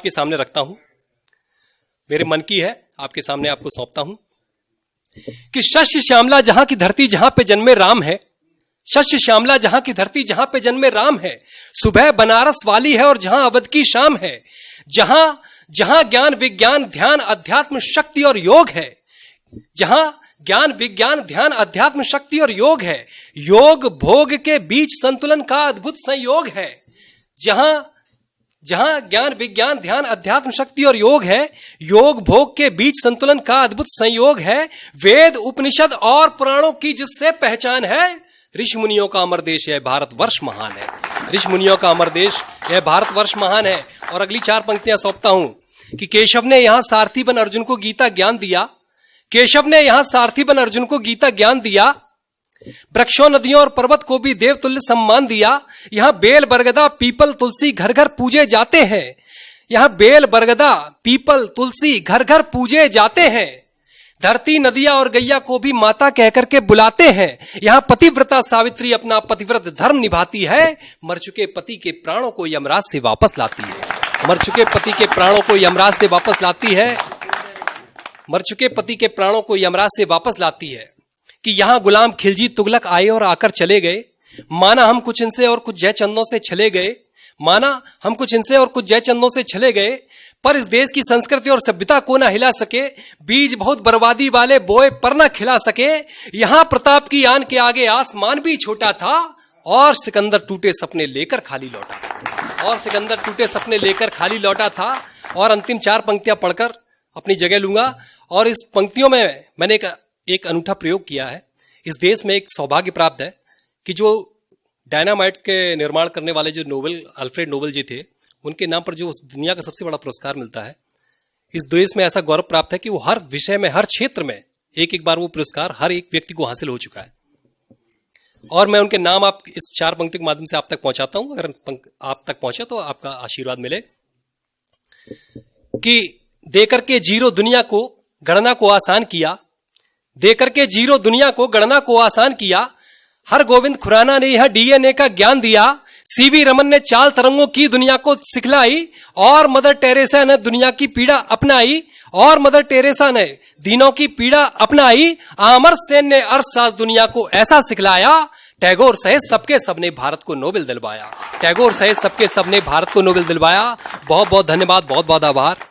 आपके सामने रखता हूं, मेरे मन की है, आपके सामने आपको सौंपता हूं कि शस्य श्यामला जहां की धरती जहां पे जन्मे राम है, शस्य श्यामला जहां की धरती जहां पे जन्मे राम है, सुबह बनारस वाली है और जहां अवध की शाम है, जहां जहां ज्ञान विज्ञान ध्यान अध्यात्म शक्ति और योग है, जहां ज्ञान विज्ञान ध्यान अध्यात्म शक्ति और योग है, योग भोग के बीच संतुलन का अद्भुत संयोग है, जहां जहां ज्ञान विज्ञान ध्यान अध्यात्म शक्ति और योग है, योग भोग के बीच संतुलन का अद्भुत संयोग है, वेद उपनिषद और पुराणों की जिससे पहचान है, ऋषि मुनियों का अमर देश यह भारतवर्ष महान है, ऋषि मुनियों का अमर देश यह भारतवर्ष महान है। और अगली 4 पंक्तियां सौंपता हूं कि केशव ने यहां सारथी बन अर्जुन को गीता ज्ञान दिया, केशव ने यहां सारथी बन अर्जुन को गीता ज्ञान दिया, वृक्षों नदियों और पर्वत को भी देवतुल्य सम्मान दिया, यहां बेल बरगदा पीपल तुलसी घर घर पूजे जाते हैं, यहां बेल बरगदा पीपल तुलसी घर घर पूजे जाते हैं, धरती नदियां और गैया को भी माता कहकर के बुलाते हैं, यहां पतिव्रता सावित्री अपना पतिव्रत धर्म निभाती है, मर चुके पति के प्राणों को यमराज से वापस लाती है, मर चुके पति के प्राणों को यमराज से वापस लाती है, मर चुके पति के प्राणों को यमराज से वापस लाती है। कि यहां गुलाम खिलजी तुगलक आए और आकर चले गए, माना हम कुछ इनसे और कुछ जयचंदों से छले गए, माना हम कुछ इनसे और कुछ जयचंदों से छले गए, पर इस देश की संस्कृति और सभ्यता को ना हिला सके, बीज बहुत बर्बादी वाले बोए पर ना खिला सके, यहां प्रताप की आन के आगे आसमान भी छोटा था और सिकंदर टूटे सपने लेकर खाली लौटा था, और सिकंदर टूटे सपने लेकर खाली लौटा था। और अंतिम 4 पंक्तियां पढ़कर अपनी जगह लूंगा। और इस पंक्तियों में मैंने एक अनूठा प्रयोग किया है। इस देश में एक सौभाग्य प्राप्त है कि जो डायनामाइट के निर्माण करने वाले जो नोबेल अल्फ्रेड नोबेल जी थे, उनके नाम पर जो दुनिया का सबसे बड़ा पुरस्कार मिलता है, इस देश में ऐसा गौरव प्राप्त है कि वो हर विषय में हर क्षेत्र में एक बार वो पुरस्कार हर एक व्यक्ति को हासिल हो चुका है। और मैं उनके नाम आप इस 4 पंक्ति के माध्यम से आप तक पहुंचाता हूं, अगर आप तक पहुंचे तो आपका आशीर्वाद मिले। कि देकर के जीरो दुनिया को गणना को आसान किया, देकर के जीरो दुनिया को गणना को आसान किया, हर गोविंद खुराना ने यह डीएनए का ज्ञान दिया, सीवी रमन ने चाल तरंगों की दुनिया को सिखलाई, और मदर टेरेसा ने दुनिया की पीड़ा अपनाई, और मदर टेरेसा ने दीनों की पीड़ा अपनाई, अमर सेन ने अर्थशास्त्र दुनिया को ऐसा सिखलाया, टैगोर सहित सबके सबने भारत को नोबेल दिलवाया, टैगोर सहित सबके सबने भारत को नोबेल दिलवाया। बहुत बहुत धन्यवाद, बहुत बहुत आभार।